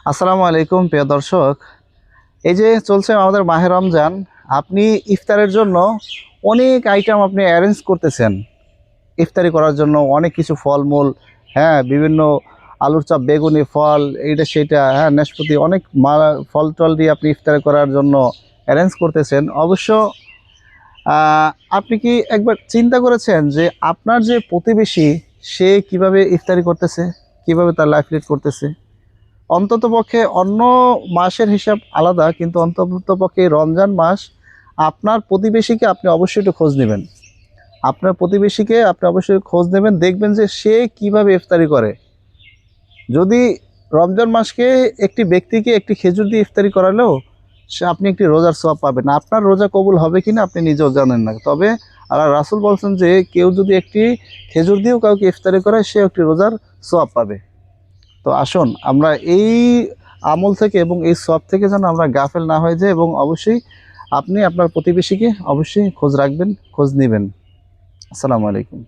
আসসালামু আলাইকুম প্রিয় দর্শক। এই যে চলছে আমাদের মাহে রমজান, আপনি ইফতারের জন্য অনেক আইটেম আপনি অ্যারেঞ্জ করতেছেন। ইফতারি করার জন্য অনেক কিছু ফলমূল, হ্যাঁ, বিভিন্ন আলুর চপ, বেগুনি ফল, এইটা সেটা, হ্যাঁ, নাশপাতি, অনেক ফল টল দিয়ে আপনি ইফতারি করার জন্য অ্যারেঞ্জ করতেছেন। অবশ্য আপনি কি একবার চিন্তা করেছেন যে আপনার যে প্রতিবেশী, সে কিভাবে ইফতারি করতেছে, কিভাবে তার লাইফ লিড করতেছে? অন্ততপক্ষে অন্য মাসের হিসাব আলাদা, কিন্তু অন্ততপক্ষে রমজান মাস আপনার প্রতিবেশীকে আপনি অবশ্যই একটু খোঁজ নেবেন। আপনার প্রতিবেশীকে আপনি অবশ্যই খোঁজ নেবেন, দেখবেন যে সে কিভাবে ইফতারি করে। যদি রমজান মাসকে একটি ব্যক্তিকে একটি খেজুর দিয়ে ইফতারি করালেও সে আপনি একটি রোজার সওয়াব পাবেন। আপনার রোজা কবুল হবে কিনা আপনি নিজেও জানেন না, তবে আল্লাহ রাসূল বলছেন যে কেউ যদি একটি খেজুর দিয়েও কাউকে ইফতারি করায়, সে একটি রোজার সওয়াব পাবে। তো আসুন আমরা এই আমল থেকে এবং এই সওয়াব থেকে যেন আমরা গাফেল না হয়ে যাই, এবং অবশ্যই আপনি আপনার প্রতিবেশীকে অবশ্যই খোঁজ রাখবেন, খোঁজ নেবেন। আসসালামু আলাইকুম।